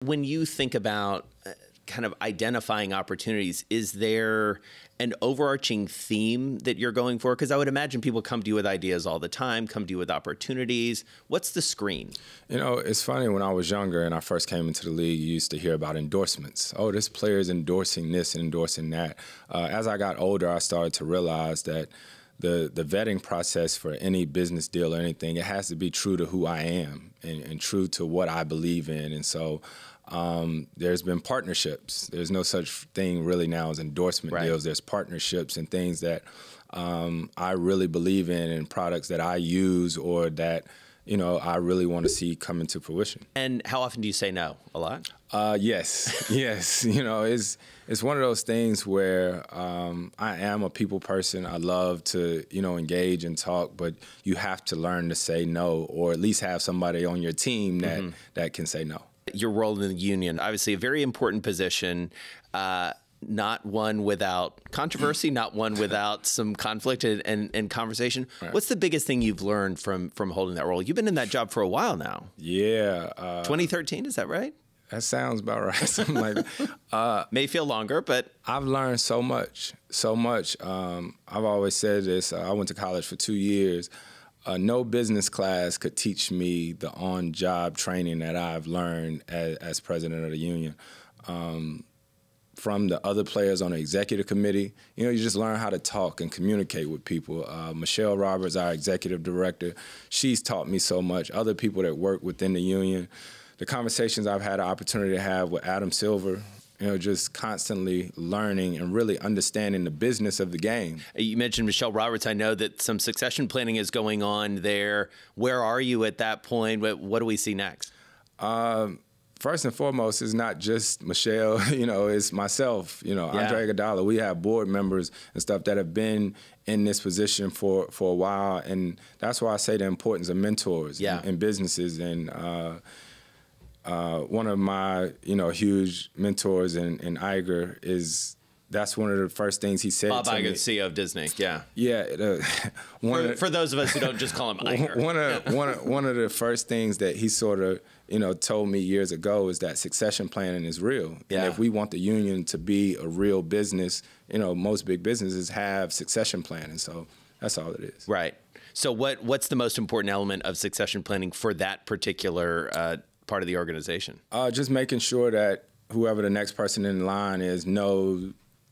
When you think about kind of identifying opportunities, is there an overarching theme that you're going for? Because I would imagine people come to you with ideas all the time, come to you with opportunities. What's the screen? It's funny, when I was younger and I first came into the league, you used to hear about endorsements. Oh, this player is endorsing this and endorsing that. As I got older, I started to realize that the vetting process for any business deal or anything, it has to be true to who I am and true to what I believe in. And so there's been partnerships. There's no such thing really now as endorsement deals. There's partnerships and things that I really believe in, and products that I use or that I really want to see come into fruition. And how often do you say no? A lot? Yes. It's one of those things where I am a people person. I love to, engage and talk, but you have to learn to say no, or at least have somebody on your team that can say no. Your role in the union, obviously a very important position, not one without controversy, not one without some conflict and conversation. Right. What's the biggest thing you've learned from holding that role? You've been in that job for a while now. Yeah. 2013, is that right? That sounds about right. Something like that. May feel longer, but I've learned so much. I've always said this. I went to college for 2 years. No business class could teach me the on-job training that I've learned as president of the union. From the other players on the executive committee, you just learn how to talk and communicate with people. Michelle Roberts, our executive director, she's taught me so much. Other people that work within the union, the conversations I've had the opportunity to have with Adam Silver, just constantly learning and really understanding the business of the game. You mentioned Michelle Roberts. I know that some succession planning is going on there. Where are you at that point? What do we see next? First and foremost, it's not just Michelle, it's myself, Andre Iguodala. We have board members and stuff that have been in this position for a while. And that's why I say the importance of mentors in businesses. And one of my, huge mentors in Iger that's one of the first things he said Bob to Iger, me. CEO of Disney, yeah. Yeah. For those of us who don't just call him Iger. One of the first things that he sort of, told me years ago is that succession planning is real. Yeah. And if we want the union to be a real business, most big businesses have succession planning. So that's all it is. Right. So what's the most important element of succession planning for that particular part of the organization? Just making sure that whoever the next person in line is knows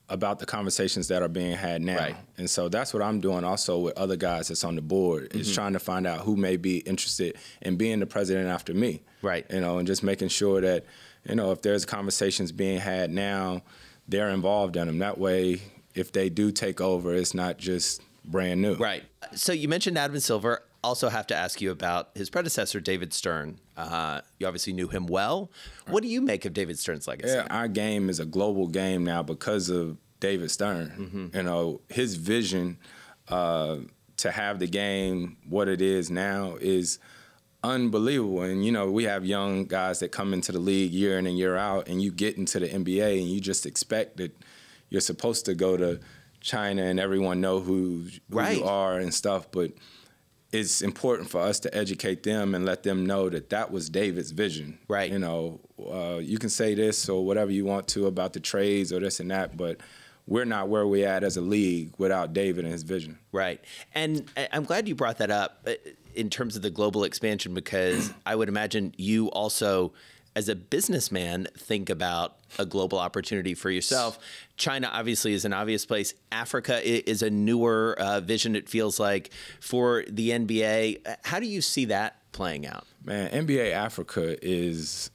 about the conversations that are being had now. Right. And so that's what I'm doing also with other guys that's on the board, is trying to find out who may be interested in being the president after me. Right. And just making sure that, if there's conversations being had now, they're involved in them. That way, if they do take over, it's not just brand new. Right. So you mentioned Adam Silver. Also have to ask you about his predecessor, David Stern. You obviously knew him well. What do you make of David Stern's legacy? Yeah, our game is a global game now because of David Stern. His vision to have the game what it is now is unbelievable. And, we have young guys that come into the league year in and year out, and you get into the NBA and you just expect that you're supposed to go to China and everyone know who you are and stuff. But it's important for us to educate them and let them know that that was David's vision. Right. You can say this or whatever you want to about the trades or this and that, but we're not where we're at as a league without David and his vision. Right. And I'm glad you brought that up in terms of the global expansion, because I would imagine you also, as a businessman, think about a global opportunity for yourself. China obviously is an obvious place. Africa is a newer vision, it feels like, for the NBA. How do you see that playing out? Man, NBA Africa is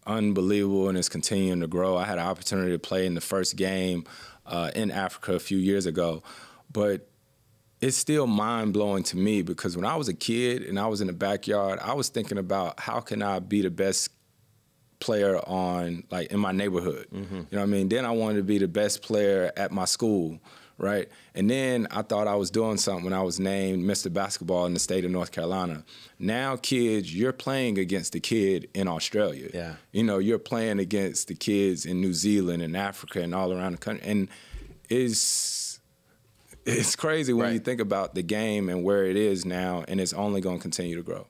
unbelievable and is continuing to grow. I had an opportunity to play in the first game in Africa a few years ago, but it's still mind-blowing to me, because when I was a kid and I was in the backyard, I was thinking about how can I be the best player in my neighborhood. You know what I mean? Then I wanted to be the best player at my school, right? And then I thought I was doing something when I was named Mr. Basketball in the state of North Carolina. Now, kids, you're playing against the kid in Australia. Yeah. You're playing against the kids in New Zealand and Africa and all around the country. And it's crazy when you think about the game and where it is now, and it's only going to continue to grow.